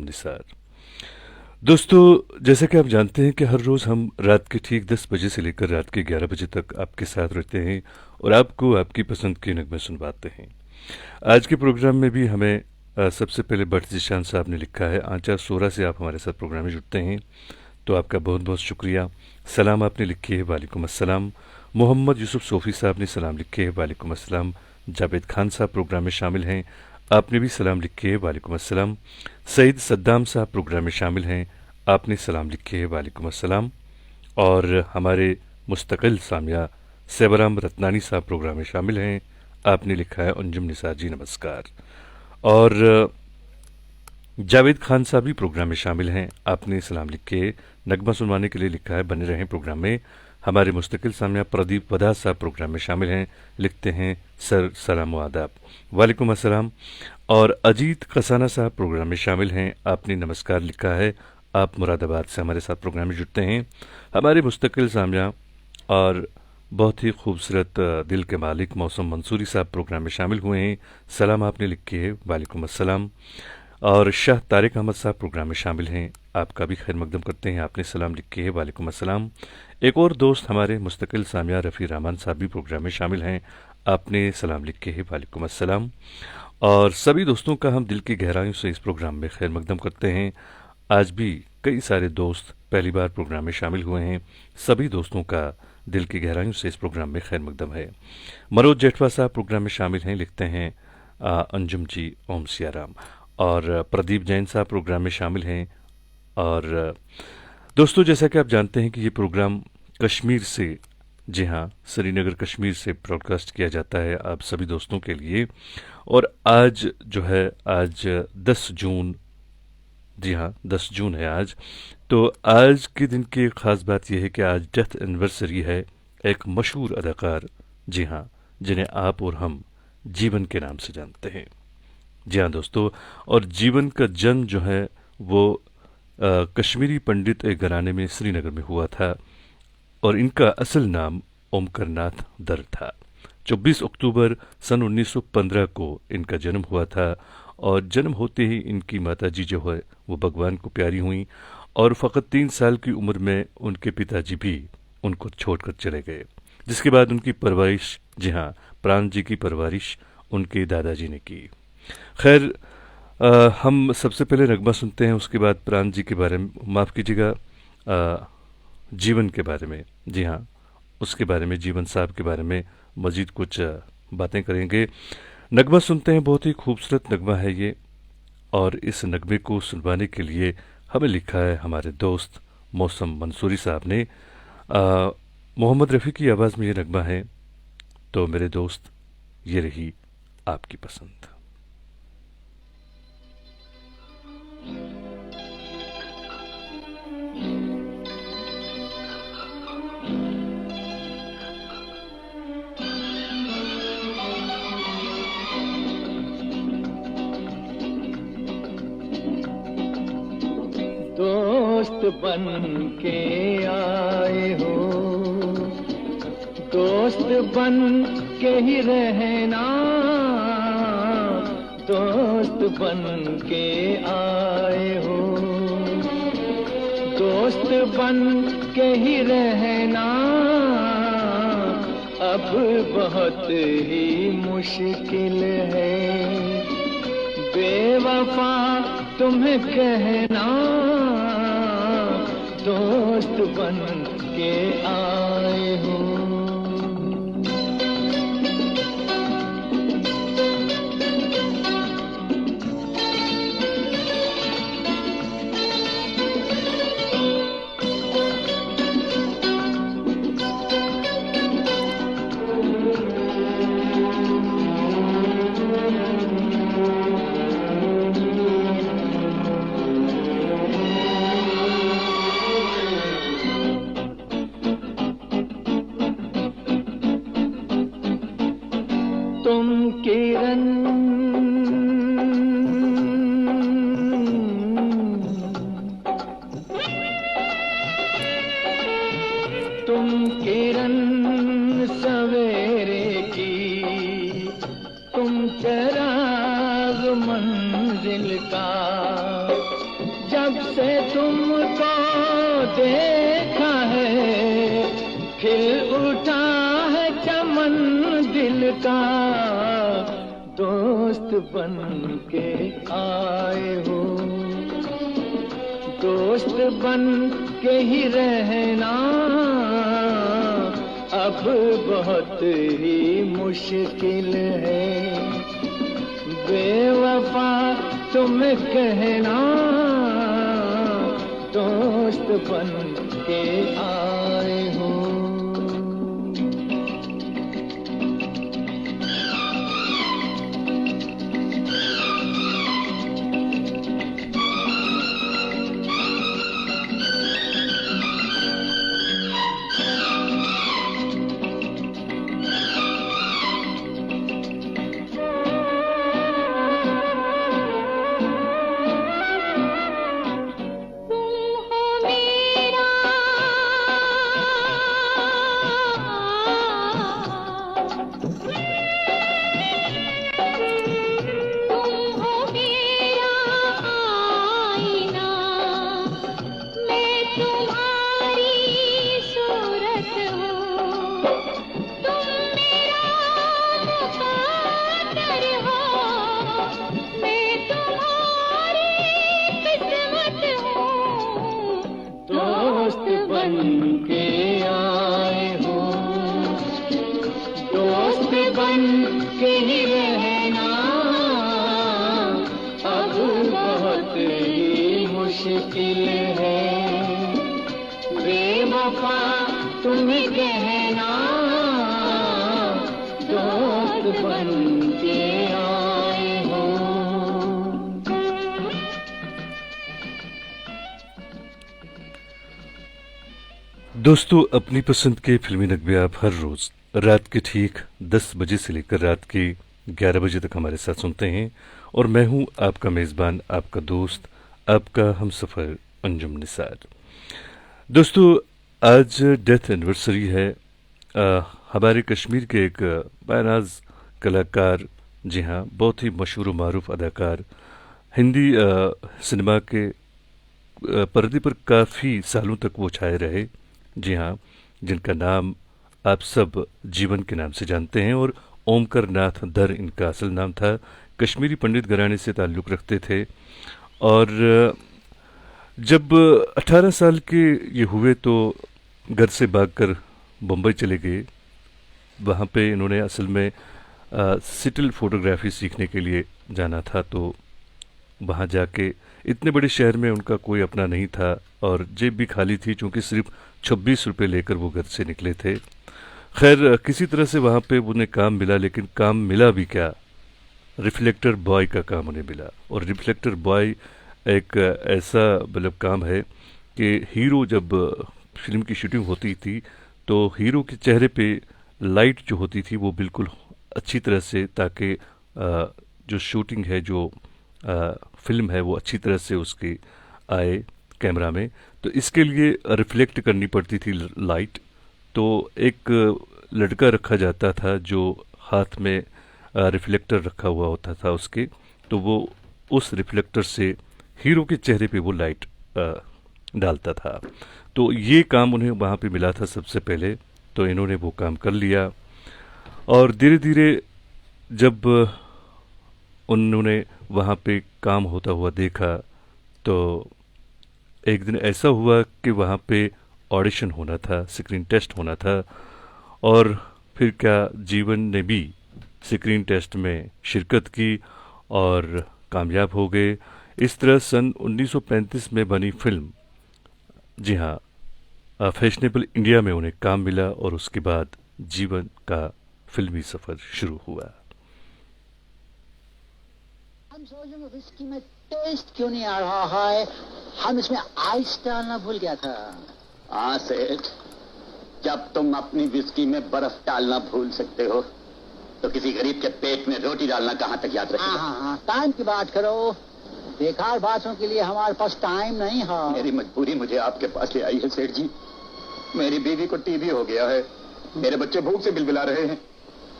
निसार। दोस्तों, जैसा कि आप जानते हैं कि हर रोज़ हम रात के ठीक 10 बजे से लेकर रात के 11 बजे तक आपके साथ रहते हैं और आपको आपकी पसंद के नगमे सुनवाते हैं। आज के प्रोग्राम में भी हमें सबसे पहले भट्ट जिशान साहब ने लिखा है, आंचा सोरा से आप हमारे साथ प्रोग्राम में जुड़ते हैं, तो आपका बहुत बहुत शुक्रिया। सलाम आपने लिखी है, वालेकुम अस्सलाम। मोहम्मद यूसुफ सोफ़ी साहब ने सलाम लिखे है, वालेकुम अस्सलाम। जावेद खान साहब प्रोग्राम में शामिल हैं, आपने भी सलाम लिखे है, वालेकुम अस्सलाम। सईद सद्दाम साहब प्रोग्राम में शामिल हैं, आपने सलाम लिखे है, वालेकुम अस्सलाम। और हमारे मुस्तकिल सामिया सेवराम रत्नानी साहब प्रोग्राम में शामिल हैं, आपने लिखा है, अंजुम निसार जी नमस्कार। और जावेद खान साहब भी प्रोग्राम में शामिल हैं, आपने सलाम लिख के नगमा सुनवाने के लिए लिखा है, बने रहें प्रोग्राम में। हमारे मुस्तकिल सामिया प्रदीप वधा साहब प्रोग्राम में शामिल हैं, लिखते हैं, सर सलाम व आदाब, वालेकुम अस्सलाम। और अजीत कसाना साहब प्रोग्राम में शामिल हैं, आपने नमस्कार लिखा है, आप मुरादाबाद से हमारे साथ प्रोग्राम में जुड़ते हैं। हमारे मुस्तकिल सामिया और बहुत ही खूबसूरत दिल के मालिक मौसम मंसूरी साहब प्रोग्राम में शामिल हुए हैं, सलाम आपने लिखी है, वालेकुम अस्सलाम। और शाह तारिक अहमद साहब प्रोग्राम में शामिल हैं, आपका भी खैर मकदम करते हैं, आपने सलाम लिखी है, वालेकुम अस्सलाम। एक और दोस्त हमारे मुस्तकिल सामिया रफ़ी रहमान साहब भी प्रोग्राम में शामिल हैं, आपने सलाम लिखे है, वालेकुम अस्सलाम। और सभी दोस्तों का हम दिल की गहराइयों से इस प्रोग्राम में खैर मकदम करते हैं। आज भी कई सारे दोस्त पहली बार प्रोग्राम में शामिल हुए हैं, सभी दोस्तों का दिल की गहराइयों से इस प्रोग्राम में खैर मकदम है। मनोज जेठवा साहब प्रोग्राम में शामिल हैं, लिखते हैं, अंजुम जी ओम सियाराम। और प्रदीप जैन साहब प्रोग्राम में शामिल हैं। और दोस्तों, जैसा कि आप जानते हैं कि ये प्रोग्राम कश्मीर से, जी हाँ, श्रीनगर कश्मीर से ब्रॉडकास्ट किया जाता है आप सभी दोस्तों के लिए। और आज जो है, आज 10 जून, जी हाँ 10 जून है आज। तो आज के दिन की एक ख़ास बात यह है कि आज डेथ एनिवर्सरी है एक मशहूर अदाकार, जी हाँ, जिन्हें आप और हम जीवन के नाम से जानते हैं। जी हाँ दोस्तों, और जीवन का जन्म जो है वो कश्मीरी पंडित एक घराने में श्रीनगर में हुआ था और इनका असल नाम ओमकरनाथ दर था। 24 अक्टूबर सन 1915 को इनका जन्म हुआ था और जन्म होते ही इनकी माताजी जो है वो भगवान को प्यारी हुई और फ़कत 3 साल की उम्र में उनके पिताजी भी उनको छोड़कर चले गए, जिसके बाद उनकी परवरिश, जी हाँ, प्राण जी की परवरिश उनके दादाजी ने की। खैर, हम सबसे पहले नगमा सुनते हैं, उसके बाद प्राण जी के बारे में, माफ़ कीजिएगा, जीवन के बारे में, जी हाँ, उसके बारे में, जीवन साहब के बारे में मज़ीद कुछ बातें करेंगे। नगमा सुनते हैं, बहुत ही खूबसूरत नगमा है ये, और इस नगमे को सुनवाने के लिए हमें लिखा है हमारे दोस्त मौसम मंसूरी साहब ने। मोहम्मद रफ़ी की आवाज़ में ये नगमा है, तो मेरे दोस्त, ये रही आपकी पसंद। दोस्त बन के आए हो, दोस्त बन के ही रहना, दोस्त बन के आए हो, दोस्त बन के ही रहना, अब बहुत ही मुश्किल है, बेवफा तुम्हें कहना, दोस्त बन के आए हो। तुम किरण सवेरे की, तुम चराग मंजिल का, जब से तुमको देखा है खिल उठा है चमन दिल का, दोस्त बन के आए हो, दोस्त बन के ही रहना अब बहुत ही मुश्किल है, बेवफा तुम कहना दोस्त बन के आए हो। मुश्किल है, बेवफा तुम कहना दोस्त बन के आए हो। दोस्तों, अपनी पसंद के फिल्मी नगमे आप हर रोज रात के ठीक 10 बजे से लेकर रात के 11 बजे तक हमारे साथ सुनते हैं, और मैं हूं आपका मेज़बान, आपका दोस्त, आपका हमसफ़र अंजुम निसार। दोस्तों, आज डेथ एनिवर्सरी है हमारे कश्मीर के एक बानाज कलाकार, जी हाँ, बहुत ही मशहूर व मारूफ अदाकार, हिंदी सिनेमा के पर्दे पर काफ़ी सालों तक वो छाए रहे, जी हाँ, जिनका नाम आप सब जीवन के नाम से जानते हैं, और ओमकर नाथ दर इनका असल नाम था। कश्मीरी पंडित घराने से ताल्लुक़ रखते थे, और जब 18 साल के ये हुए तो घर से भागकर बम्बई चले गए। वहाँ पे इन्होंने असल में स्टिल फोटोग्राफी सीखने के लिए जाना था, तो वहाँ जाके इतने बड़े शहर में उनका कोई अपना नहीं था और जेब भी खाली थी, चूँकि सिर्फ 26 रुपये लेकर वो घर से निकले थे। खैर, किसी तरह से वहाँ पे उन्हें काम मिला, लेकिन काम मिला भी क्या, रिफ्लेक्टर बॉय का काम उन्हें मिला। और रिफ्लेक्टर बॉय एक ऐसा मतलब काम है कि हीरो जब फिल्म की शूटिंग होती थी तो हीरो के चेहरे पे लाइट जो होती थी वो बिल्कुल अच्छी तरह से, ताकि जो शूटिंग है, जो फिल्म है, वो अच्छी तरह से उसकी आए कैमरा में, तो इसके लिए रिफ्लेक्ट करनी पड़ती थी लाइट। तो एक लड़का रखा जाता था जो हाथ में रिफ्लेक्टर रखा हुआ होता था उसके, तो वो उस रिफ्लेक्टर से हीरो के चेहरे पे वो लाइट डालता था। तो ये काम उन्हें वहाँ पे मिला था सबसे पहले, तो इन्होंने वो काम कर लिया। और धीरे धीरे जब उन्होंने वहाँ पे काम होता हुआ देखा, तो एक दिन ऐसा हुआ कि वहाँ पे ऑडिशन होना था, स्क्रीन टेस्ट होना था, और फिर क्या, जीवन ने भी स्क्रीन टेस्ट में शिरकत की और कामयाब हो गए। इस तरह सन 1935 में बनी फिल्म, जी हाँ, फैशनेबल इंडिया में उन्हें काम मिला, और उसके बाद जीवन का फिल्मी सफ़र शुरू हुआ। हम सोचेंगे विस्की में टेस्ट क्यों नहीं आ रहा है, हम इसमें आइस डालना भूल गया था। हाँ सेठ, जब तुम अपनी विस्की में बर्फ डालना भूल सकते हो तो किसी गरीब के पेट में रोटी डालना कहाँ तक याद रखेगा। हाँ, टाइम की बात करो, बेकार बातों के लिए हमारे पास टाइम नहीं है। मेरी मजबूरी मुझे आपके पास ले आई है सेठ जी। मेरी बीवी को टीबी हो गया है, मेरे बच्चे भूख से बिलबिला रहे हैं,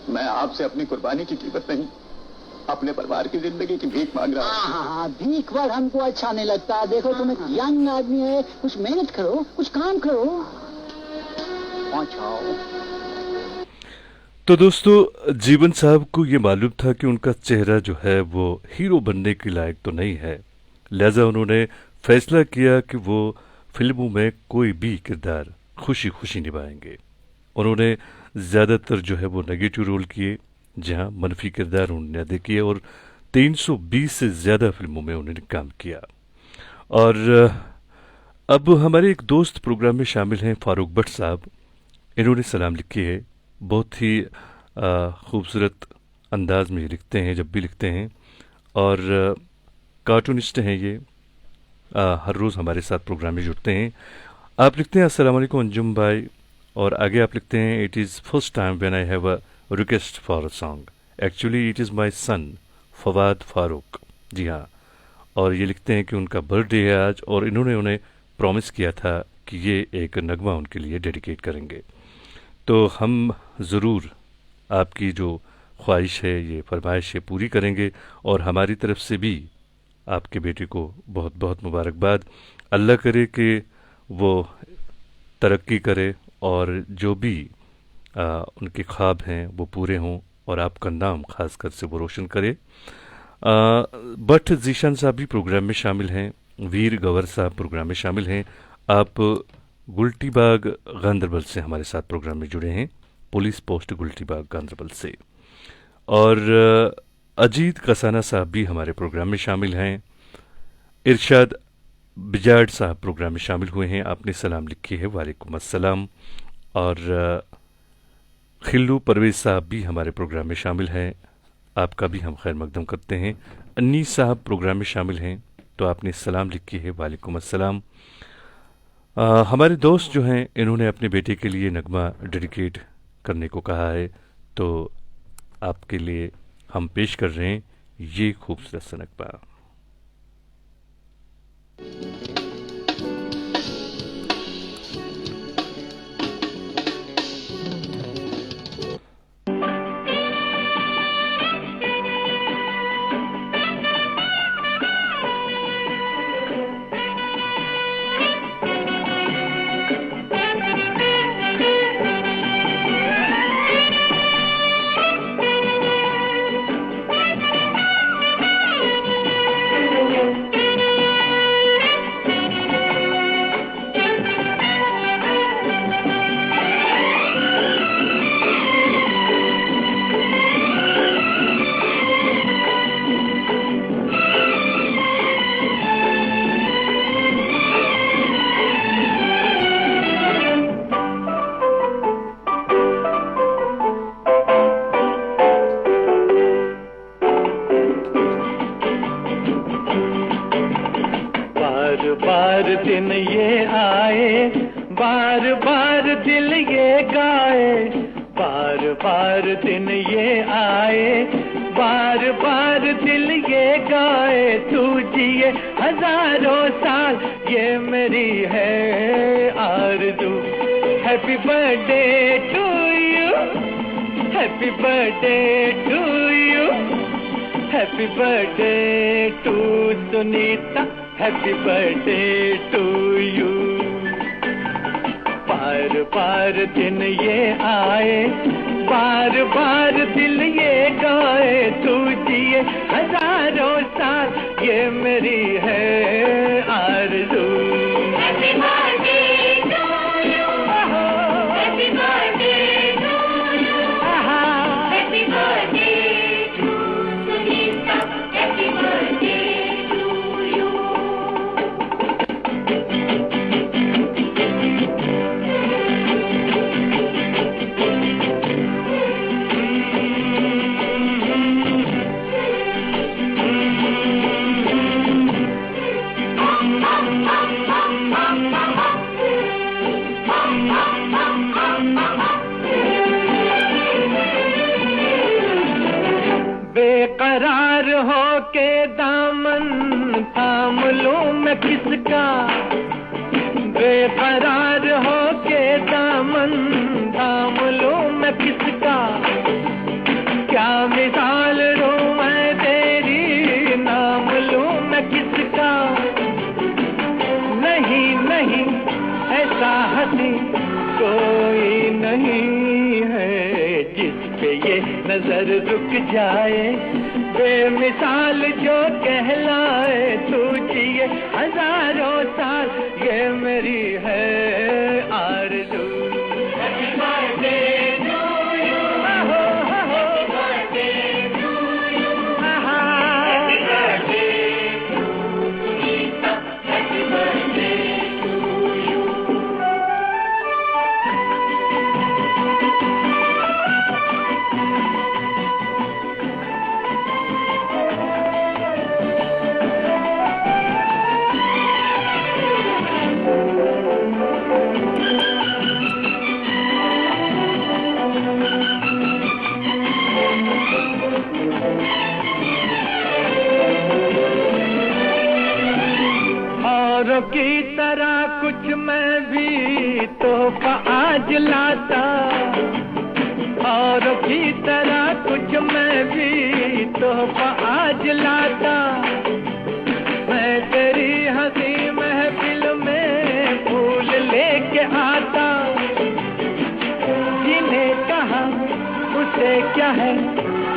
मैं आपसे अपनी कुर्बानी की कीमत नहीं, अपने परिवार की जिंदगी की भीख मांग रहा हूँ। हाँ, भीख वर्ड हमको अच्छा नहीं लगता। देखो तुम एक यंग आदमी है, कुछ मेहनत करो, कुछ काम करो। पहुंचाओ। तो दोस्तों, जीवन साहब को ये मालूम था कि उनका चेहरा जो है वो हीरो बनने के लायक तो नहीं है, लिहाजा उन्होंने फैसला किया कि वो फिल्मों में कोई भी किरदार खुशी खुशी निभाएंगे। उन्होंने ज़्यादातर जो है वो नेगेटिव रोल किए, जहां मनफी किरदार उन्होंने अदा किए, और 320 से ज़्यादा फिल्मों में उन्होंने काम किया। और अब हमारे एक दोस्त प्रोग्राम में शामिल हैं, फारूक भट्ट साहब। इन्होंने सलाम लिखी है, बहुत ही खूबसूरत अंदाज में लिखते हैं जब भी लिखते हैं, और कार्टूनिस्ट हैं ये। हर रोज़ हमारे साथ प्रोग्राम में जुड़ते हैं। आप लिखते हैं, अस्सलाम वालेकुम अंजुम भाई, और आगे आप लिखते हैं, it is first time when I have a request for a song, actually it is my son Fawad Farooq. जी हाँ, और ये लिखते हैं कि उनका बर्थडे है आज, और इन्होंने उन्हें प्रॉमिस किया था कि ये एक नगमा उनके लिए डेडिकेट करेंगे। तो हम ज़रूर आपकी जो ख्वाहिश है, ये फरमाइश है, पूरी करेंगे, और हमारी तरफ से भी आपके बेटे को बहुत बहुत मुबारकबाद। अल्लाह करे कि वो तरक्की करे, और जो भी उनके ख्वाब हैं वो पूरे हों, और आपका नाम खास कर से वो रोशन करे। भट्ट जीशान साहब भी प्रोग्राम में शामिल हैं, वीर गवर साहब प्रोग्राम में शामिल हैं। आप गुलटीबाग गांधरबल से हमारे साथ प्रोग्राम में जुड़े हैं, पुलिस पोस्ट गुलटीबाग गांधरबल से। और अजीत कसाना साहब भी हमारे प्रोग्राम में शामिल हैं। इरशाद बिजाड साहब प्रोग्राम में शामिल हुए हैं, आपने सलाम लिखी है, वालेकुम अस्सलाम। और खिल्लू परवेज साहब भी हमारे प्रोग्राम में शामिल हैं, आपका भी हम खैर मकदम करते हैं। अन्नीस साहब प्रोग्राम में शामिल हैं, तो आपने सलाम लिखी है, वालेकुम अस्सलाम। हमारे दोस्त जो हैं, इन्होंने अपने बेटे के लिए नगमा डेडिकेट करने को कहा है, तो आपके लिए हम पेश कर रहे हैं ये खूबसूरत सा नगमा। बार दिन ये आए, बार बार दिल ये गाए, बार बार दिन ये आए, बार बार दिल ये गाए, तू जिए हजारों साल, ये मेरी है आरज़ू। Happy birthday to you, happy birthday to you, happy birthday to Sunita, happy birthday to you. बार बार दिन ये आए, बार बार दिल ये गाए, तू जिए हजारों साल, ये मेरी है आरज़ू। Happy birthday to you, happy birthday to you, happy birthday to Sunita, happy birthday to you. बेकरार हो के दामन थाम लूं मैं किसका, बेकरार हो के दामन थाम लूं मैं किसका, क्या मिसाल दूं मैं जिसका नहीं नहीं ऐसा हंसी कोई नहीं है, जिस पे ये नजर रुक जाए, बेमिसाल जो कहलाए, तू जिए हजारों साल, ये मेरी है आरज़ू। Happy birthday to you. Happy birthday to you. Happy birthday to Sunita. Happy birthday to you. औरों की तरह कुछ मैं भी तोहफा आज लाता, औरों की तरह कुछ मैं भी तोहफा आज लाता, मैं तेरी हंसी महफिल में फूल लेके आता, जिन्हें कहा उसे क्या है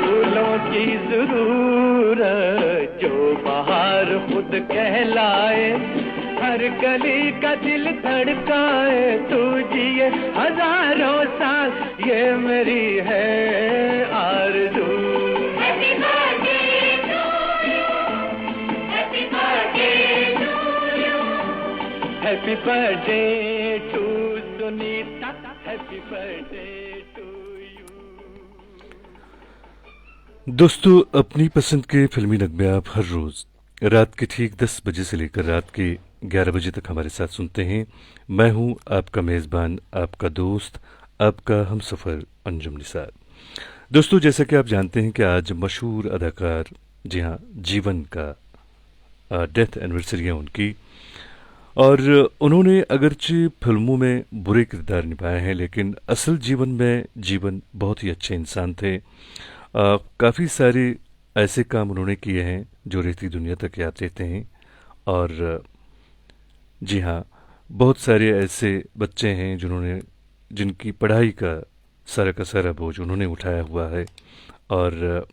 फूलों की जरूरत, जो बाहर खुद कहलाए, हर गली का दिल धड़काए, तू जिए हजारों साल, ये मेरी है आरज़ू। Happy birthday to you. Happy birthday to you. Happy birthday to Sunita. Happy birthday to you. दोस्तों, अपनी पसंद के फिल्मी नगमे आप हर रोज रात के ठीक 10 बजे से लेकर रात के 11 बजे तक हमारे साथ सुनते हैं। मैं हूं आपका मेज़बान, आपका दोस्त, आपका हमसफ़र अंजुम निसार। दोस्तों, जैसा कि आप जानते हैं कि आज मशहूर अदाकार, जी हाँ, जीवन का डेथ एनिवर्सरी है उनकी, और उन्होंने अगरचे फिल्मों में बुरे किरदार निभाए हैं, लेकिन असल जीवन में जीवन बहुत ही अच्छे इंसान थे। काफ़ी सारे ऐसे काम उन्होंने किए हैं जो रहती दुनिया तक याद रहते हैं, और जी हाँ, बहुत सारे ऐसे बच्चे हैं जिनकी पढ़ाई का सारा बोझ उन्होंने उठाया हुआ है, और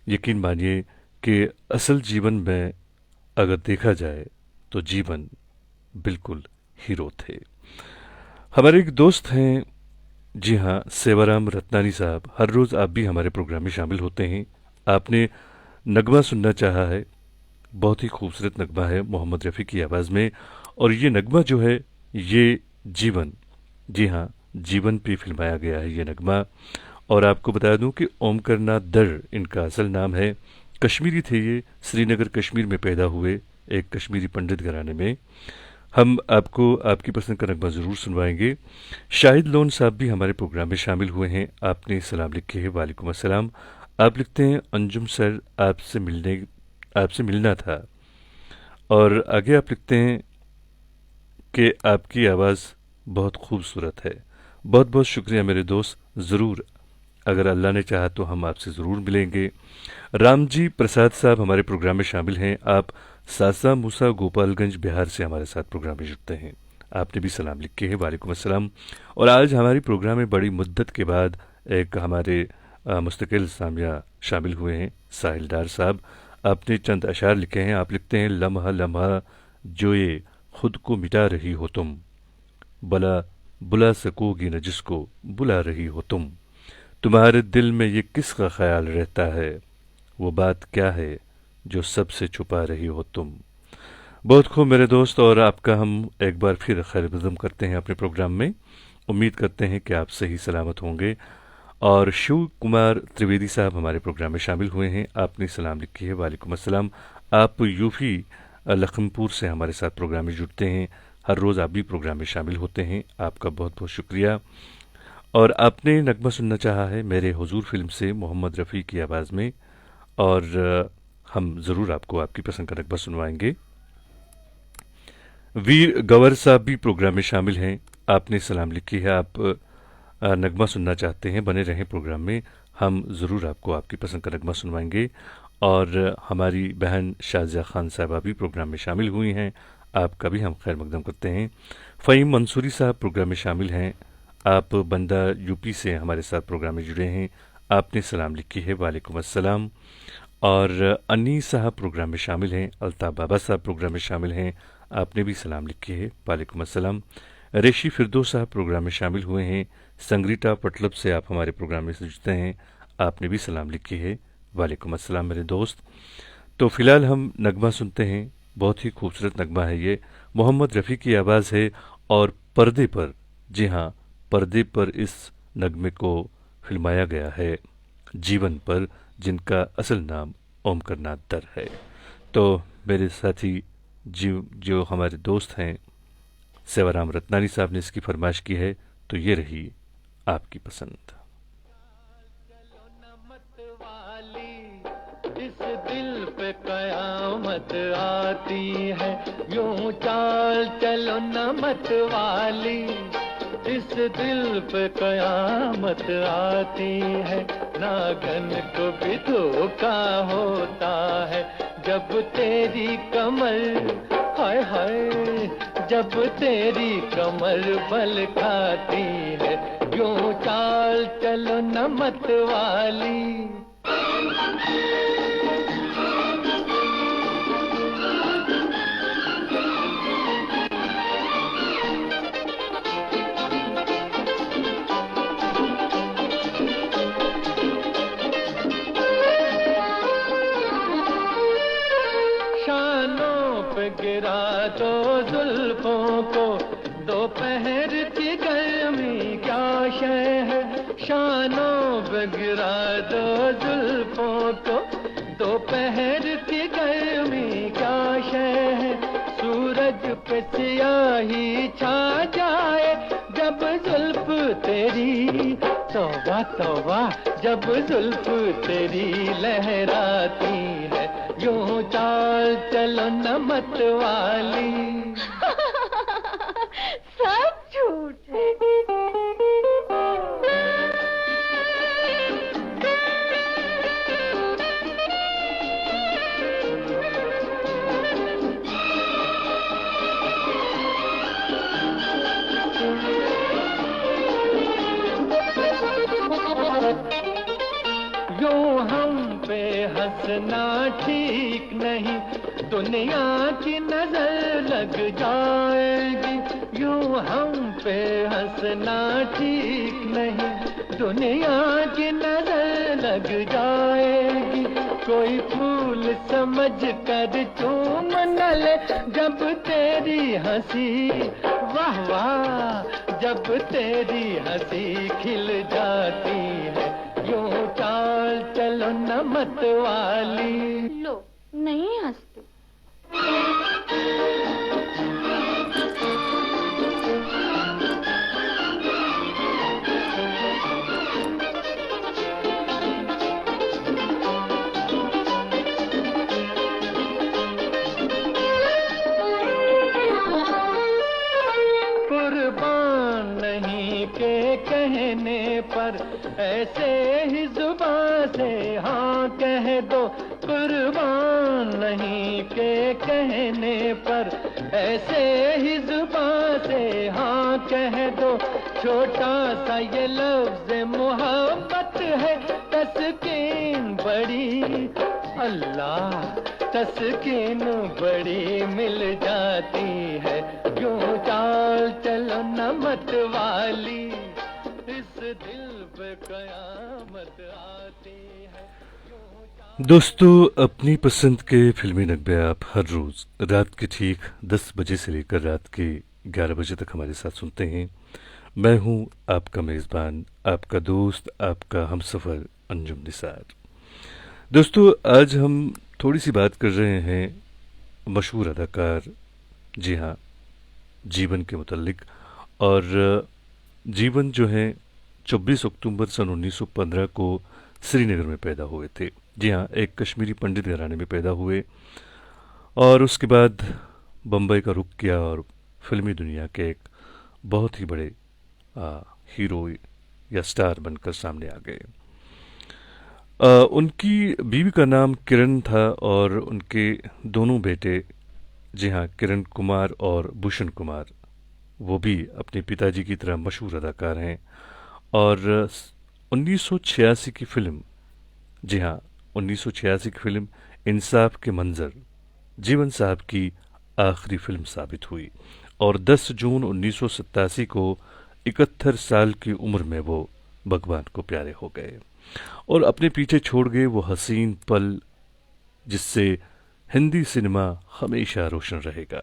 यकीन मानिए कि असल जीवन में अगर देखा जाए तो जीवन बिल्कुल हीरो थे। हमारे एक दोस्त हैं, जी हाँ, सेवाराम रत्नानी साहब। हर रोज़ आप भी हमारे प्रोग्राम में शामिल होते हैं। आपने नगमा सुनना चाहा है, बहुत ही खूबसूरत नगमा है मोहम्मद रफ़ी की आवाज़ में, और ये नगमा जो है ये जीवन, जी हाँ, जीवन पे फिल्माया गया है ये नगमा। और आपको बता दूं कि ओमकर नाथ दर इनका असल नाम है। कश्मीरी थे ये, श्रीनगर कश्मीर में पैदा हुए, एक कश्मीरी पंडित घराने में। हम आपको आपकी पसंद का नगमा ज़रूर सुनवाएंगे। शाहिद लोन साहब भी हमारे प्रोग्राम में शामिल हुए हैं। आपने सलाम लिखे है, वालेकुम अस्सलाम। आप लिखते हैं, अंजुम सर, आपसे मिलना था। और आगे आप लिखते हैं कि आपकी आवाज़ बहुत खूबसूरत है। बहुत बहुत शुक्रिया मेरे दोस्त, ज़रूर अगर अल्लाह ने चाहा तो हम आपसे ज़रूर मिलेंगे। रामजी प्रसाद साहब हमारे प्रोग्राम में शामिल हैं। आप सासा मूसा गोपालगंज बिहार से हमारे साथ प्रोग्राम में जुड़ते हैं। आपने भी सलाम लिखे हैं, वालेकुम अस्सलाम। और आज हमारी प्रोग्राम में बड़ी मुद्दत के बाद एक हमारे मुस्तकिल सामिया शामिल हुए हैं, साहिल डार साहब। आपने चंद अशार लिखे हैं। आप लिखते हैं, लम्हा लम्हा जो ये खुद को मिटा रही हो तुम, बुला सकोगी न जिसको बुला रही हो तुम, तुम्हारे दिल में ये किसका ख्याल रहता है, वो बात क्या है जो सबसे छुपा रही हो तुम। बहुत खूब मेरे दोस्त, और आपका हम एक बार फिर खैर मक़दम करते हैं अपने प्रोग्राम में। उम्मीद करते हैं कि आप सही सलामत होंगे। और शिव कुमार त्रिवेदी साहब हमारे प्रोग्राम में शामिल हुए हैं। आपने सलाम लिखी है, वालेकुम अस्सलाम। आप यूपी लखनपुर से हमारे साथ प्रोग्राम में जुड़ते हैं। हर रोज़ आप भी प्रोग्राम में शामिल होते हैं, आपका बहुत बहुत शुक्रिया। और आपने नगमा सुनना चाहा है मेरे हुजूर फिल्म से मोहम्मद रफ़ी की आवाज़ में, और हम ज़रूर आपको आपकी पसंद का नगमा सुनवाएंगे। वीर गवर साहब भी प्रोग्राम में शामिल हैं। आपने सलाम लिखी है, आप नगमा सुनना चाहते हैं, बने रहें प्रोग्राम में, हम ज़रूर आपको आपकी पसंद का नगमा सुनवाएंगे। और हमारी बहन शाज़िया खान साहबा भी प्रोग्राम में शामिल हुई हैं, आपका भी हम खैर मकदम करते हैं। फ़हीम मंसूरी साहब प्रोग्राम में शामिल हैं, आप बंदा यूपी से हमारे साथ प्रोग्राम में जुड़े हैं, आपने सलाम लिखी है, वालेकुम अस्सलाम। और अनीस साहब प्रोग्राम में शामिल हैं, अल्ताफ़ बाबा साहब प्रोग्राम में शामिल हैं, आपने भी सलाम लिखी है, वालेकुम अस्सलाम। रेशी फिरदौस साहब प्रोग्राम में शामिल हुए हैं, संग्रीटा पटलब से आप हमारे प्रोग्राम में जुड़ते हैं, आपने भी सलाम लिखी है, वालेकुम अस्सलाम मेरे दोस्त। तो फ़िलहाल हम नगमा सुनते हैं, बहुत ही खूबसूरत नगमा है ये, मोहम्मद रफ़ी की आवाज़ है और पर्दे पर, जी हाँ, पर्दे पर इस नगमे को फिल्माया गया है जीवन पर, जिनका असल नाम ओम करनाथ दर है। तो मेरे साथी जो हमारे दोस्त हैं सेवाराम रत्नानी साहब ने इसकी फरमाइश की है, तो ये रही आपकी पसंद। चलो न मत वाली, इस दिल पे कयामत आती है। यूं चाल चलो न मत वाली, इस दिल पे कयामत आती है। नागन को भी धोखा होता है, जब तेरी कमर, हाय हाय, जब तेरी कमर बल खाती है। यूं चाल चलो न मत वाली। शानों पे गिरा दो जुल्फों को, दोपहर की गर्मी क्या शय है। शानों पे गिरा दो जुल्फों को, दोपहर की गर्मी क्या शय है। सूरज पे सियाही छा जाए जब जुल्फ तेरी, तौबा तौबा, जब जुल्फ तेरी लहराती है। यूं चाल चलो न मत वाली। सब झूठ है। यूं हम पे हंसना ठीक नहीं, दुनिया की नजर लग जाएगी। यूं हम पे हंसना ठीक नहीं, दुनिया की नजर लग जाएगी। कोई फूल समझ कर चूम न ले जब तेरी हंसी, वाह वाह, जब तेरी हंसी खिल जाती है। यूं चाल चलो न मत वाली। लो, नहीं हंसते। कुर्बान नहीं के कहने पर, ऐसे ही जुबान से हाँ कह दो। कुर्बान नहीं के कहने पर, ऐसे ही जुबान से हाँ कह दो। छोटा सा ये लफ्ज़ मोहब्बत है, तस्कीन बड़ी, अल्लाह, तस्कीन बड़ी मिल जाती है। यूं चाल चलो न मत वाली, इस दिल पे कयामत आती है। दोस्तों, अपनी पसंद के फिल्मी नगमे आप हर रोज़ रात के ठीक 10 बजे से लेकर रात के 11 बजे तक हमारे साथ सुनते हैं। मैं हूं आपका मेज़बान, आपका दोस्त, आपका हमसफ़र अंजुम निसार। दोस्तों, आज हम थोड़ी सी बात कर रहे हैं मशहूर अदाकार, जी हाँ, जीवन के मुतल्लिक। और जीवन जो है 24 अक्टूबर सन 1915 को श्रीनगर में पैदा हुए थे। जी हाँ, एक कश्मीरी पंडित घराने में पैदा हुए और उसके बाद बम्बई का रुख किया और फिल्मी दुनिया के एक बहुत ही बड़े हीरो या स्टार बनकर सामने आ गए। उनकी बीवी का नाम किरण था और उनके दोनों बेटे, जी हाँ, किरण कुमार और भूषण कुमार, वो भी अपने पिताजी की तरह मशहूर अदाकार हैं। और 1986 की फिल्म, जी हाँ, 1986 की फिल्म इंसाफ के मंजर जीवन साहब की आखिरी फिल्म साबित हुई और 10 जून 1987 को 71 साल की उम्र में वो भगवान को प्यारे हो गए और अपने पीछे छोड़ गए वो हसीन पल जिससे हिंदी सिनेमा हमेशा रोशन रहेगा।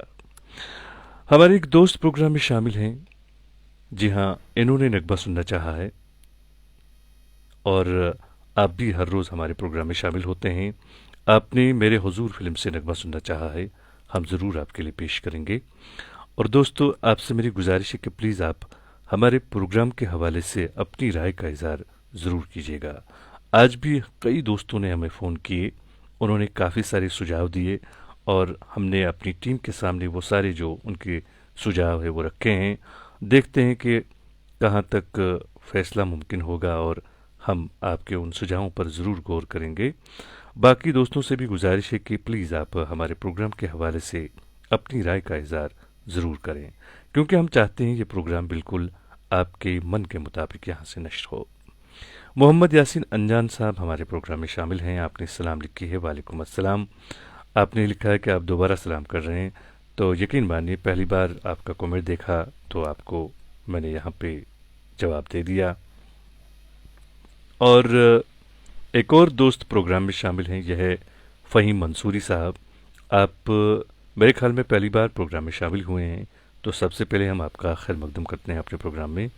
हमारे एक दोस्त प्रोग्राम में शामिल हैं, जी हाँ, इन्होंने नगमा सुनना चाहा है और आप भी हर रोज़ हमारे प्रोग्राम में शामिल होते हैं। आपने मेरे हुजूर फिल्म से नगमा सुनना चाहा है, हम ज़रूर आपके लिए पेश करेंगे। और दोस्तों, आपसे मेरी गुजारिश है कि प्लीज़ आप हमारे प्रोग्राम के हवाले से अपनी राय का इज़हार ज़रूर कीजिएगा। आज भी कई दोस्तों ने हमें फ़ोन किए, उन्होंने काफ़ी सारे सुझाव दिए और हमने अपनी टीम के सामने वो सारे जो उनके सुझाव है वो रखे हैं। देखते हैं कि कहाँ तक फैसला मुमकिन होगा और हम आपके उन सुझावों पर ज़रूर गौर करेंगे। बाकी दोस्तों से भी गुजारिश है कि प्लीज़ आप हमारे प्रोग्राम के हवाले से अपनी राय का इज़हार ज़रूर करें, क्योंकि हम चाहते हैं ये प्रोग्राम बिल्कुल आपके मन के मुताबिक यहाँ से नश्र हो। मोहम्मद यासीन अनजान साहब हमारे प्रोग्राम में शामिल हैं। आपने सलाम लिखी है, वालेकुम अस्सलाम। आपने लिखा है कि आप दोबारा सलाम कर रहे हैं, तो यकीन मानिए पहली बार आपका कमेंट देखा तो आपको मैंने यहाँ पे जवाब दे दिया। और एक और दोस्त प्रोग्राम में शामिल हैं, यह है फ़हीम मंसूरी साहब। आप मेरे ख्याल में पहली बार प्रोग्राम में शामिल हुए हैं, तो सबसे पहले हम आपका खैर मकदम करते हैं अपने प्रोग्राम में।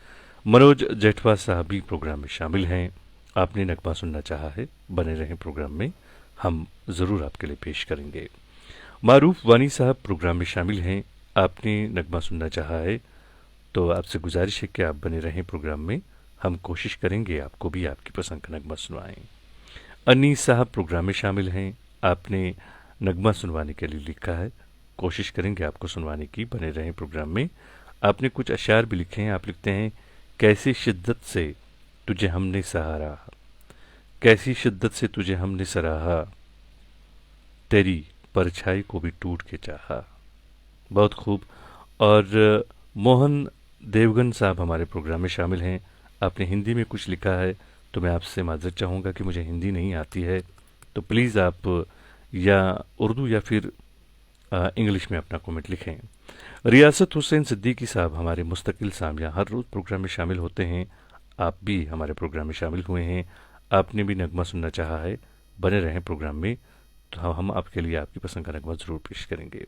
मनोज जेठवा साहब भी प्रोग्राम में शामिल हैं। आपने नगमा सुनना चाहा है, बने रहें प्रोग्राम में, हम ज़रूर आपके लिए पेश करेंगे। मारूफ वानी साहब प्रोग्राम में शामिल हैं। आपने नगमा सुनना चाहा है, तो आपसे गुजारिश है कि आप बने रहें प्रोग्राम में, हम कोशिश करेंगे आपको भी आपकी पसंद का नगमा सुनवाएं। अनीस साहब प्रोग्राम में शामिल हैं। आपने नगमा सुनवाने के लिए लिखा है, कोशिश करेंगे आपको सुनवाने की, बने रहें प्रोग्राम में। आपने कुछ अशार भी लिखे हैं। आप लिखते हैं, कैसी शिद्दत से तुझे हमने सहारा, कैसी शिद्दत से तुझे हमने सराहा, तेरी परछाई को भी टूट के चाहा। बहुत खूब। और मोहन देवगन साहब हमारे प्रोग्राम में शामिल हैं। आपने हिंदी में कुछ लिखा है, तो मैं आपसे माजरत चाहूँगा कि मुझे हिंदी नहीं आती है, तो प्लीज़ आप या उर्दू या फिर इंग्लिश में अपना कमेंट लिखें। रियासत हुसैन सिद्दीकी साहब हमारे मुस्तकिल सामिया, हर रोज़ प्रोग्राम में शामिल होते हैं। आप भी हमारे प्रोग्राम में शामिल हुए हैं। आपने भी नगमा सुनना चाहा है, बने रहें प्रोग्राम में, तो हम आपके लिए आपकी पसंद का नगमा ज़रूर पेश करेंगे।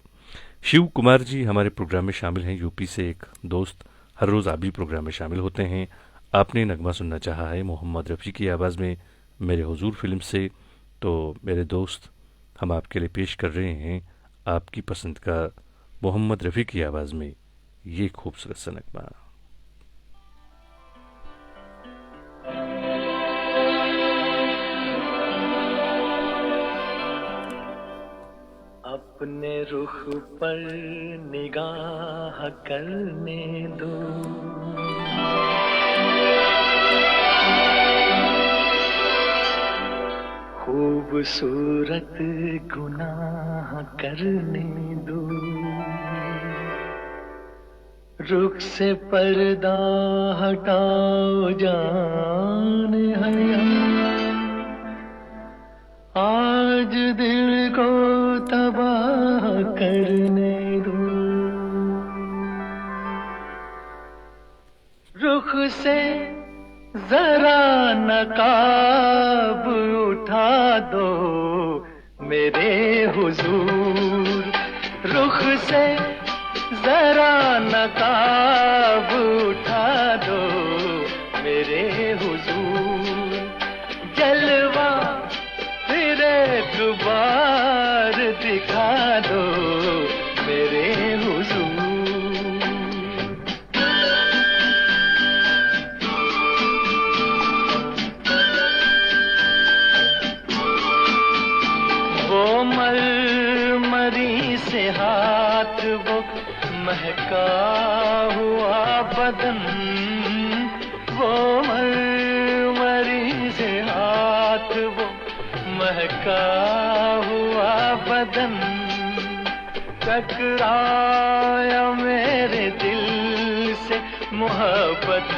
शिव कुमार जी हमारे प्रोग्राम में शामिल हैं, यूपी से एक दोस्त, हर रोज़ आप भी प्रोग्राम में शामिल होते हैं। आपने नगमा सुनना चाहा है मोहम्मद रफ़ी की आवाज़ में मेरे हुजूर फिल्म से, तो मेरे दोस्त हम आपके लिए पेश कर रहे हैं आपकी पसंद का मोहम्मद रफ़ी की आवाज़ में ये खूबसूरत सा नगमा। अपने रुख पर निगाह करने दो, खूबसूरत गुनाह करने दो, रुख से पर्दा हटाओ जान हया, आज दिल को तबाह करने दो, रुख से जरा नकाब उठा दो मेरे हुजूर, रुख से जरा नकाब उठा दो मेरे हुजूर, जलवा फिर एक बार दिखा दो मेरे हुजूर। वो मरमरी से हाथ, वो महका हुआ बदन, वो मरमरी से हाथ, वो का हुआ बदन टकराया मेरे दिल से मोहब्बत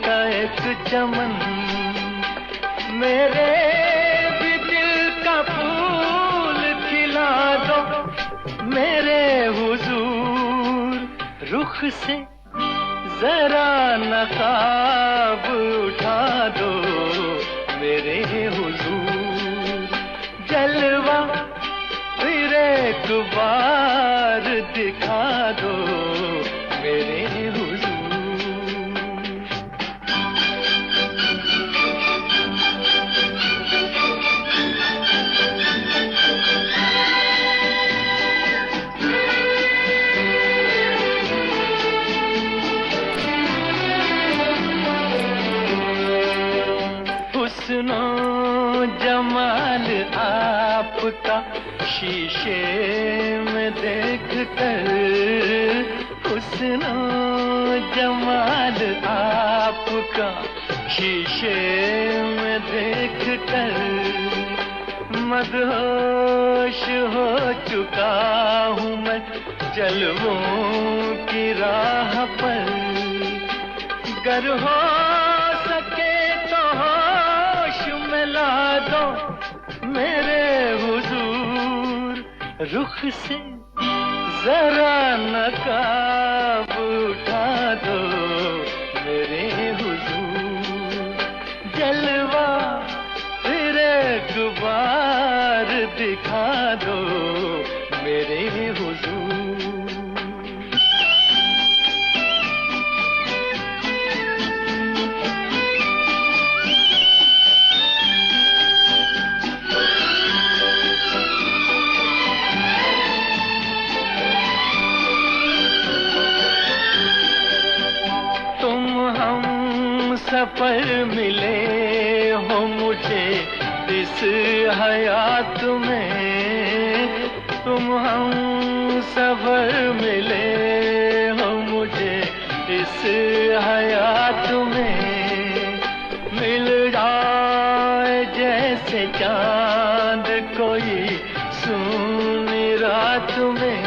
का एक चमन मेरे भी दिल का फूल खिला दो मेरे हुजूर रुख से जरा नकाब उठा दो मेरे हुजूर जलवा फिर एक बार दिखा दो मेरे हुजूर हुस्नो जमाल आपका शीशे में देख कर हुस्नो जमाल आपका शीशे में देख कर मदहोश हो चुका हूँ मैं जलवों की राह पर गर हो सके तो होश में ला दो मेरे हुजूर रुख से जरा नकाब उठा दो मेरे हुजूर जलवा फिर एक बार दिखा दो मेरे हुजूर सफर मिले हो मुझे इस हयात में तुम हम सफर मिले हो मुझे इस हयात में मिल जाए जैसे चांद कोई सुनी रात में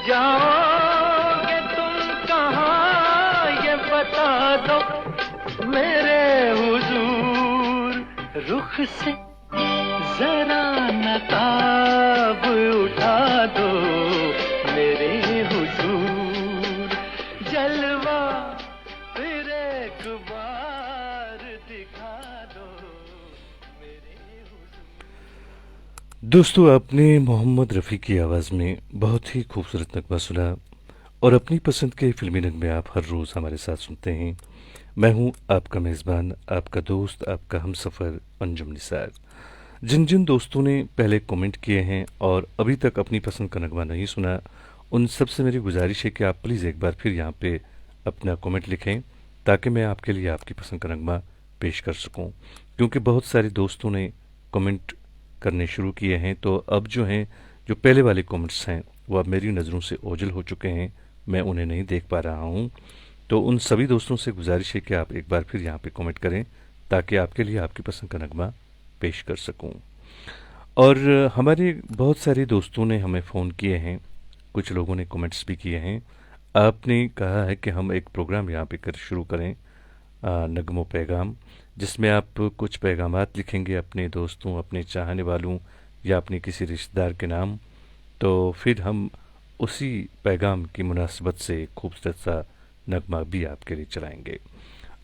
जाओगे तुम कहाँ ये बता दो मेरे हुजूर रुख से जरा नकाब उठा दो मेरे हुजूर जलवा फिर एक बार दिखा दो मेरे हुजूर। दोस्तों, आपने मोहम्मद रफ़ी की आवाज़ में बहुत ही खूबसूरत नगमा सुना और अपनी पसंद के फिल्मी नगमे आप हर रोज़ हमारे साथ सुनते हैं। मैं हूं आपका मेज़बान, आपका दोस्त, आपका हमसफ़र अंजुम निसार। जिन जिन दोस्तों ने पहले कमेंट किए हैं और अभी तक अपनी पसंद का नगमा नहीं सुना, उन सब से मेरी गुजारिश है कि आप प्लीज़ एक बार फिर यहाँ पे अपना कमेंट लिखें ताकि मैं आपके लिए आपकी पसंद का नगमा पेश कर सकूं। क्योंकि बहुत सारे दोस्तों ने कमेंट करने शुरू किए हैं, तो अब जो पहले वाले कमेंट्स हैं वो अब मेरी नज़रों से ओझल हो चुके हैं, मैं उन्हें नहीं देख पा रहा हूँ। तो उन सभी दोस्तों से गुजारिश है कि आप एक बार फिर यहाँ पे कमेंट करें ताकि आपके लिए आपकी पसंद का नगमा पेश कर सकूं। और हमारे बहुत सारे दोस्तों ने हमें फ़ोन किए हैं, कुछ लोगों ने कमेंट्स भी किए हैं। आपने कहा है कि हम एक प्रोग्राम यहाँ पे शुरू करें, नगमो पैगाम, जिसमें आप कुछ पैगामात लिखेंगे अपने दोस्तों, अपने चाहने वालों या अपने किसी रिश्तेदार के नाम, तो फिर हम उसी पैगाम की मुनासिबत से खूबसूरत सा नगमा भी आपके लिए चलाएंगे।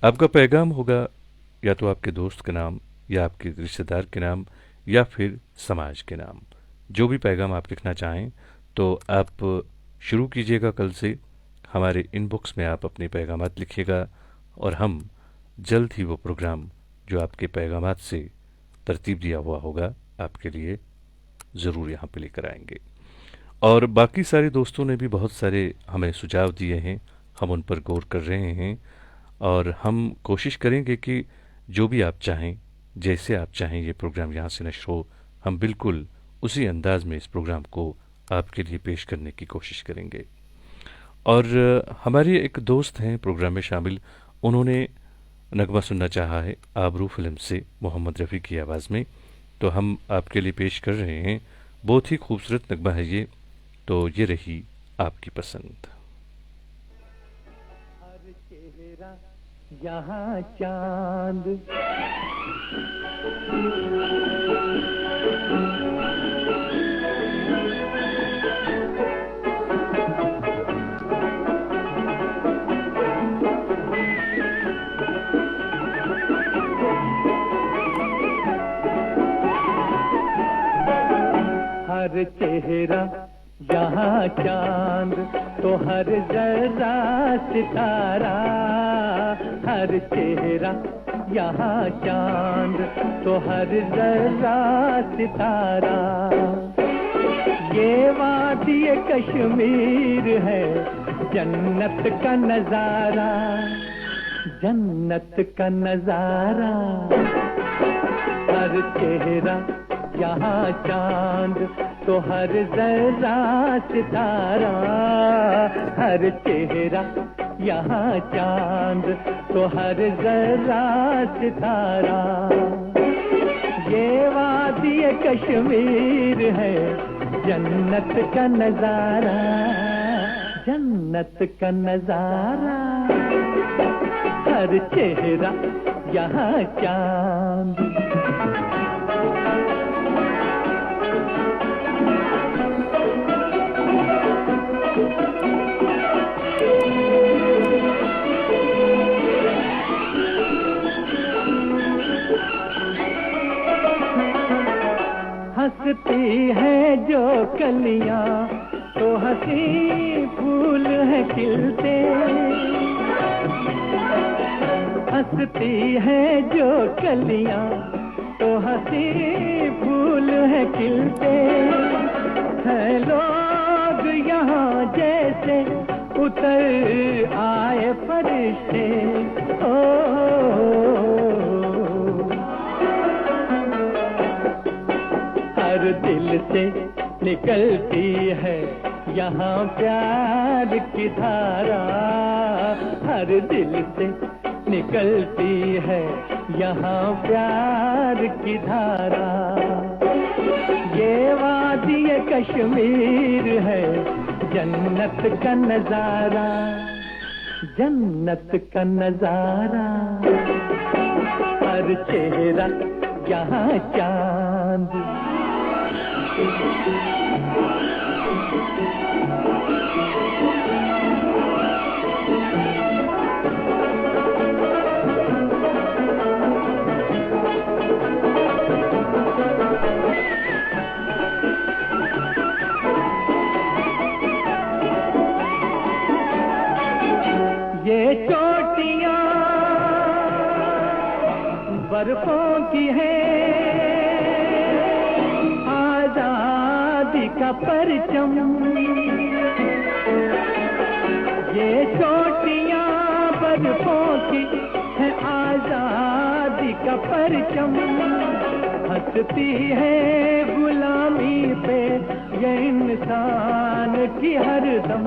आपका पैगाम होगा या तो आपके दोस्त के नाम या आपके रिश्तेदार के नाम या फिर समाज के नाम। जो भी पैगाम आप लिखना चाहें तो आप शुरू कीजिएगा कल से, हमारे इनबॉक्स में आप अपने पैगामात लिखिएगा और हम जल्द ही वो प्रोग्राम जो आपके पैगामात से तरतीब दिया हुआ होगा आपके लिए ज़रूर यहाँ पे लेकर आएंगे। और बाकी सारे दोस्तों ने भी बहुत सारे हमें सुझाव दिए हैं, हम उन पर गौर कर रहे हैं और हम कोशिश करेंगे कि जो भी आप चाहें, जैसे आप चाहें ये प्रोग्राम यहाँ से नश्र हो, हम बिल्कुल उसी अंदाज में इस प्रोग्राम को आपके लिए पेश करने की कोशिश करेंगे। और हमारे एक दोस्त हैं प्रोग्राम में शामिल, उन्होंने नगमा सुनना चाहा है आबरू फिल्म से मोहम्मद रफ़ी की आवाज़ में, तो हम आपके लिए पेश कर रहे हैं बहुत ही खूबसूरत नगमा है ये, तो ये रही आपकी पसंद। हर चेहरा यहाँ चांद, हर चेहरा यहाँ चांद, तो हर जरा सितारा। हर चेहरा यहाँ चांद, तो हर जरा सितारा। ये वादी कश्मीर है जन्नत का नजारा, जन्नत का नजारा। हर चेहरा यहाँ चांद, तो हर जरा सितारा। हर चेहरा यहाँ चांद, तो हर जरा सितारा। ये वादी कश्मीर है जन्नत का नजारा, जन्नत का नजारा। हर चेहरा यहाँ चांद। हंसती है जो कलियां, तो हंसी फूल है खिलते। हंसती है जो कलियां, तो हंसी फूल है खिलते। हैं लोग यहाँ जैसे उतर आए फरिश्ते। हर दिल से निकलती है यहाँ प्यार की धारा। हर दिल से निकलती है यहाँ प्यार की धारा। ये वादी कश्मीर है जन्नत का नजारा, जन्नत का नजारा। हर चेहरा यहाँ चांद। ये चोटियां बर्फों की है, आजादी का परचम। ये चोटियां बर्फों की है, आजादी का परचम। हंसती है गुलामी पे ये इंसान की हरदम।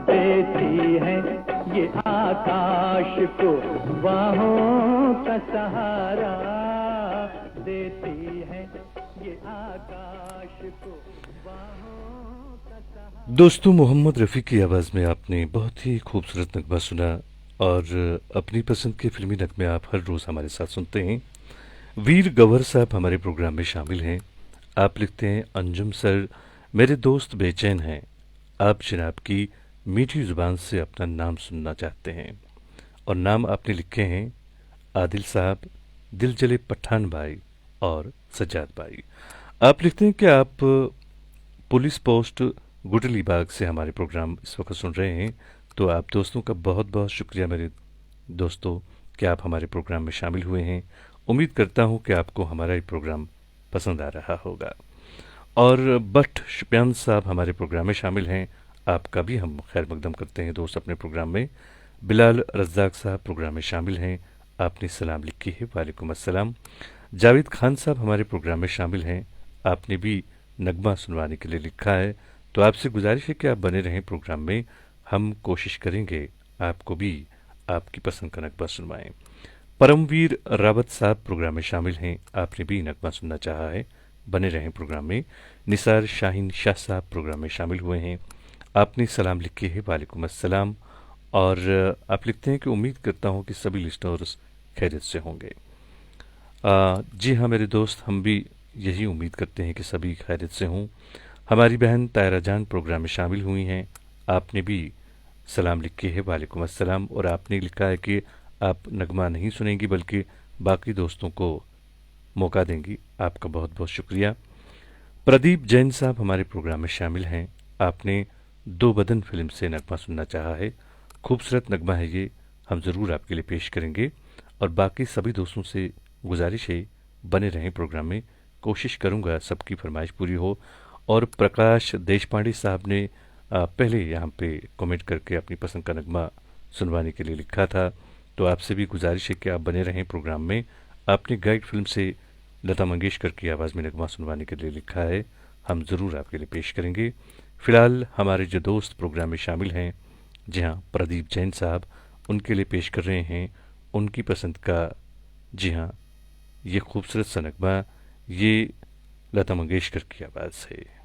देती है ये आकाश को बाहों का सहारा। देती है ये आकाश को बाहों का सहारा। दोस्तों, मोहम्मद रफ़ी की आवाज़ में आपने बहुत ही खूबसूरत नगमा सुना, और अपनी पसंद के फिल्मी नगमे आप हर रोज़ हमारे साथ सुनते हैं। वीर गवर साहब हमारे प्रोग्राम में शामिल हैं। आप लिखते हैं, अंजुम सर मेरे दोस्त बेचैन हैं, आप जनाब की मीठी ज़ुबान से अपना नाम सुनना चाहते हैं। और नाम आपने लिखे हैं आदिल साहब, दिल जले पठान भाई और सज्जाद भाई। आप लिखते हैं कि आप पुलिस पोस्ट गुटली बाग से हमारे प्रोग्राम इस वक्त सुन रहे हैं। तो आप दोस्तों का बहुत बहुत शुक्रिया मेरे दोस्तों कि आप हमारे प्रोग्राम में शामिल हुए हैं। उम्मीद करता हूं कि आपको हमारा ये प्रोग्राम पसंद आ रहा होगा। और बट शुपियान साहब हमारे प्रोग्राम में शामिल हैं, आपका भी हम खैर मकदम करते हैं दोस्त अपने प्रोग्राम में। बिलाल रज़ाक साहब प्रोग्राम में शामिल हैं, आपने सलाम लिखी है, वालेकुम अस्सलाम। जावेद खान साहब हमारे प्रोग्राम में शामिल हैं, आपने भी नगमा सुनवाने के लिए लिखा है। तो आपसे गुजारिश है कि आप बने रहें प्रोग्राम में, हम कोशिश करेंगे आपको भी आपकी पसंद का नगमा सुनवाएं। परमवीर रावत साहब प्रोग्राम में शामिल हैं, आपने भी नगमा सुनना चाहा है, बने रहें प्रोग्राम में। निसार शाहीन शाह साहब प्रोग्राम में शामिल हुए हैं, आपने सलाम लिखे है, वालेकुम अस्सलाम। और आप लिखते हैं कि उम्मीद करता हूं कि सभी लिस्टनर्स खैरियत से होंगे। जी हाँ मेरे दोस्त, हम भी यही उम्मीद करते हैं कि सभी खैरियत से हों। हमारी बहन तायरा जान प्रोग्राम में शामिल हुई हैं, आपने भी सलाम लिखे है, वालेकुम अस्सलाम। और आपने लिखा है कि आप नगमा नहीं सुनेंगी बल्कि बाकी दोस्तों को मौका देंगी, आपका बहुत बहुत शुक्रिया। प्रदीप जैन साहब हमारे प्रोग्राम में शामिल हैं, आपने दो बदन फिल्म से नगमा सुनना चाहा है, खूबसूरत नगमा है ये, हम ज़रूर आपके लिए पेश करेंगे। और बाकी सभी दोस्तों से गुजारिश है, बने रहें प्रोग्राम में, कोशिश करूंगा सबकी फरमाइश पूरी हो। और प्रकाश देशपांडे साहब ने पहले यहाँ पे कमेंट करके अपनी पसंद का नगमा सुनवाने के लिए लिखा था, तो आपसे भी गुजारिश है कि आप बने रहें प्रोग्राम में। आपने गाइड फिल्म से लता मंगेशकर की आवाज़ में नगमा सुनवाने के लिए लिखा है, हम ज़रूर आपके लिए पेश करेंगे। फ़िलहाल हमारे जो दोस्त प्रोग्राम में शामिल हैं, जी हाँ प्रदीप जैन साहब, उनके लिए पेश कर रहे हैं उनकी पसंद का, जी हाँ ये खूबसूरत सा नगमा, ये लता मंगेशकर की आवाज़ है।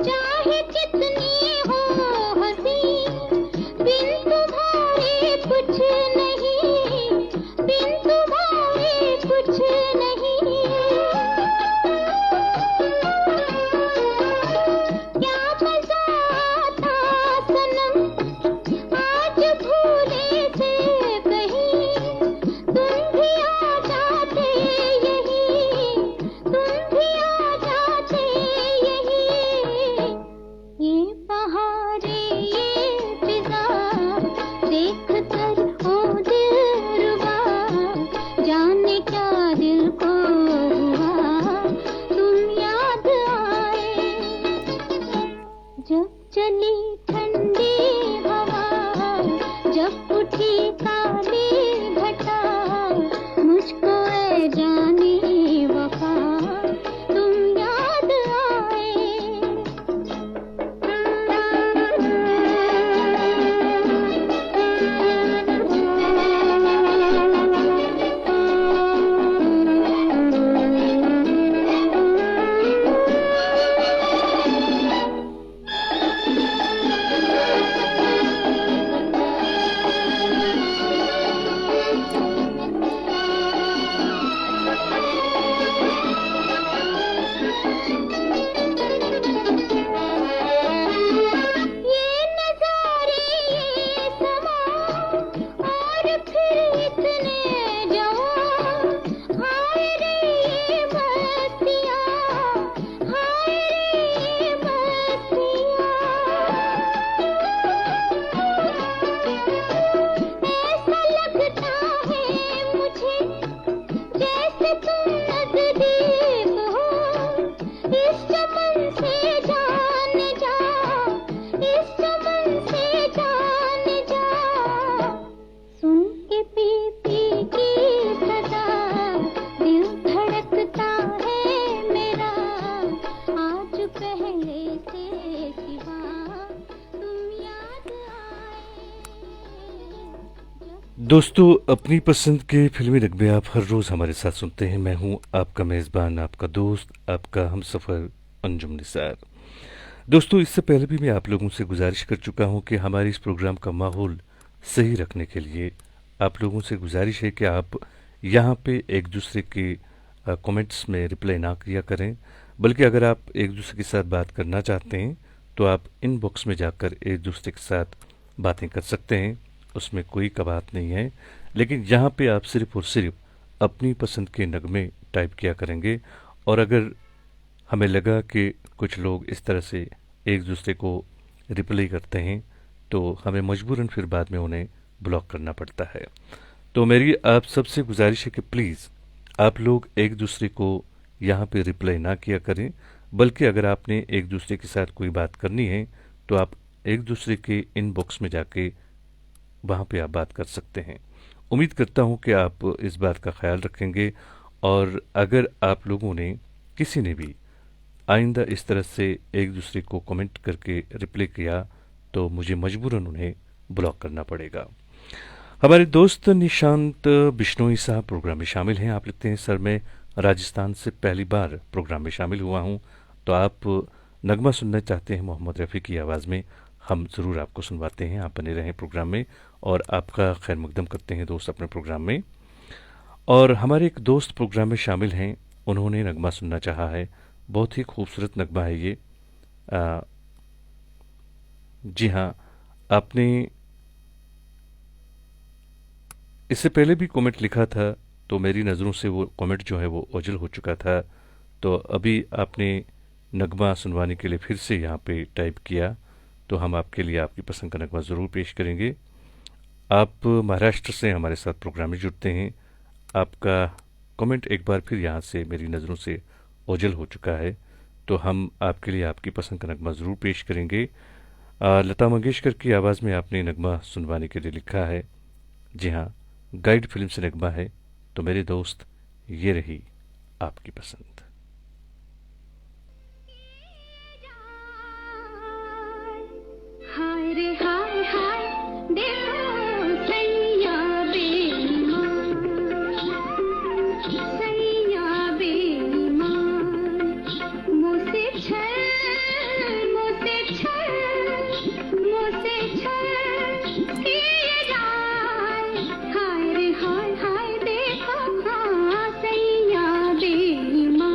चाहे कितनी हो दोस्तों, अपनी पसंद के फिल्मी नगमे आप हर रोज़ हमारे साथ सुनते हैं। मैं हूं आपका मेज़बान, आपका दोस्त, आपका हमसफ़र अंजुम निसार। दोस्तों, इससे पहले भी मैं आप लोगों से गुजारिश कर चुका हूं कि हमारे इस प्रोग्राम का माहौल सही रखने के लिए आप लोगों से गुजारिश है कि आप यहाँ पे एक दूसरे के कमेंट्स में रिप्लाई ना किया करें, बल्कि अगर आप एक दूसरे के साथ बात करना चाहते हैं तो आप इनबॉक्स में जाकर एक दूसरे के साथ बातें कर सकते हैं। उसमें कोई कबात नहीं है, लेकिन यहाँ पे आप सिर्फ और सिर्फ अपनी पसंद के नगमे टाइप किया करेंगे। और अगर हमें लगा कि कुछ लोग इस तरह से एक दूसरे को रिप्लाई करते हैं तो हमें मजबूरन फिर बाद में उन्हें ब्लॉक करना पड़ता है। तो मेरी आप सबसे गुजारिश है कि प्लीज़ आप लोग एक दूसरे को यहाँ पे रिप्लाई ना किया करें, बल्कि अगर आपने एक दूसरे के साथ कोई बात करनी है तो आप एक दूसरे के इनबॉक्स में जाके वहाँ पे आप बात कर सकते हैं। उम्मीद करता हूँ कि आप इस बात का ख्याल रखेंगे, और अगर आप लोगों ने किसी ने भी आइंदा इस तरह से एक दूसरे को कमेंट करके रिप्लाई किया तो मुझे मजबूरन उन्हें ब्लॉक करना पड़ेगा। हमारे दोस्त निशांत बिश्नोई साहब प्रोग्राम में शामिल हैं। आप लिखते हैं, सर मैं राजस्थान से पहली बार प्रोग्राम में शामिल हुआ हूँ, तो आप नगमा सुनना चाहते हैं मोहम्मद रफ़ी की आवाज़ में, हम ज़रूर आपको सुनवाते हैं। आप बने रहें प्रोग्राम में, और आपका खैर मकदम करते हैं दोस्त अपने प्रोग्राम में। और हमारे एक दोस्त प्रोग्राम में शामिल हैं, उन्होंने नगमा सुनना चाहा है। बहुत ही खूबसूरत नगमा है ये। जी हाँ, आपने इससे पहले भी कमेंट लिखा था, तो मेरी नज़रों से वो कमेंट जो है वो ओझल हो चुका था। तो अभी आपने नगमा सुनवाने के लिए फिर से यहाँ पे टाइप किया, तो हम आपके लिए आपकी पसंद का नगमा ज़रूर पेश करेंगे। आप महाराष्ट्र से हमारे साथ प्रोग्राम में जुड़ते हैं। आपका कमेंट एक बार फिर यहाँ से मेरी नज़रों से ओझल हो चुका है, तो हम आपके लिए आपकी पसंद का नगमा ज़रूर पेश करेंगे। लता मंगेशकर की आवाज़ में आपने नगमा सुनवाने के लिए लिखा है। जी हाँ, गाइड फिल्म से नगमा है। तो मेरे दोस्त, ये रही आपकी पसंद। हाय रे हाय हाय दिलो सैया बेईमान, सैया बेईमान, मुझसे छल किए जाए। हाय रे हाय हाय देखो हाँ सैया बेईमान।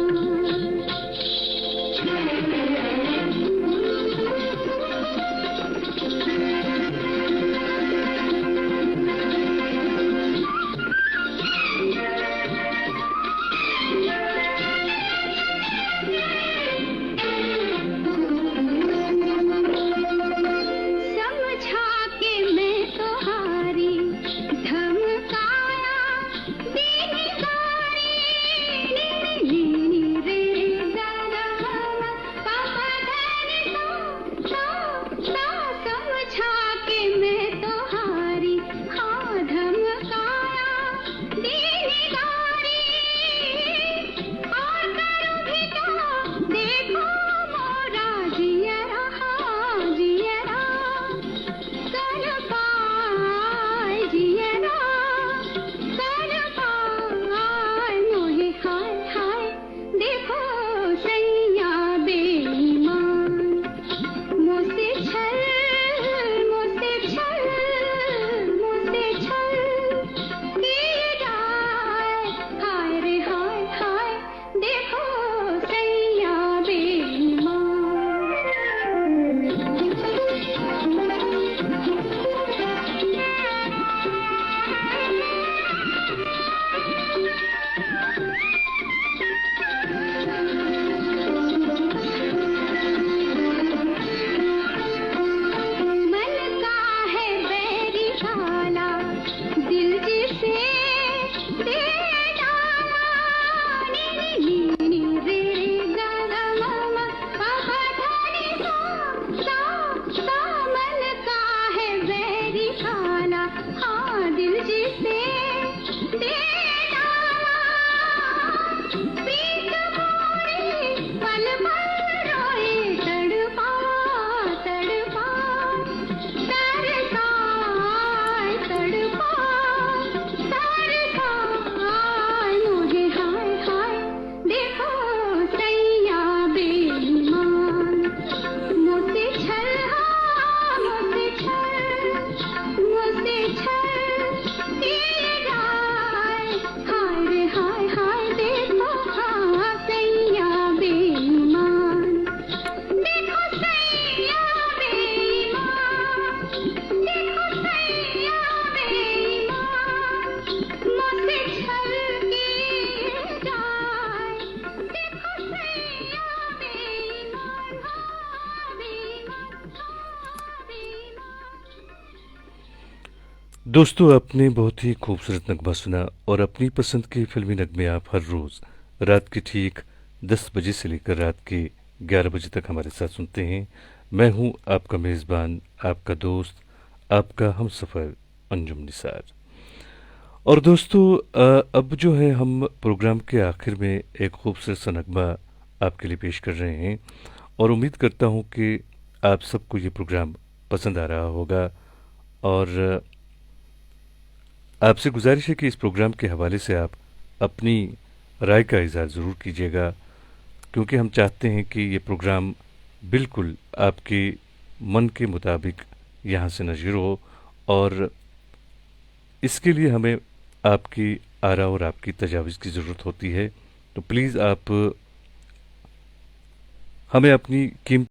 दोस्तों, आपने बहुत ही खूबसूरत नगमा सुना और अपनी पसंद के फिल्मी नगमे आप हर रोज़ रात के ठीक 10 बजे से लेकर रात के 11 बजे तक हमारे साथ सुनते हैं। मैं हूं आपका मेज़बान, आपका दोस्त, आपका हमसफ़र अंजुम निसार। और दोस्तों, अब जो है हम प्रोग्राम के आखिर में एक खूबसूरत सा नगमा आपके लिए पेश कर रहे हैं और उम्मीद करता हूं कि आप सबको ये प्रोग्राम पसंद आ रहा होगा। और आपसे गुजारिश है कि इस प्रोग्राम के हवाले से आप अपनी राय का इज़हार ज़रूर कीजिएगा, क्योंकि हम चाहते हैं कि ये प्रोग्राम बिल्कुल आपके मन के मुताबिक यहाँ से नज़र हो, और इसके लिए हमें आपकी आरा और आपकी तजावीज़ की ज़रूरत होती है। तो प्लीज़ आप हमें अपनी कीमती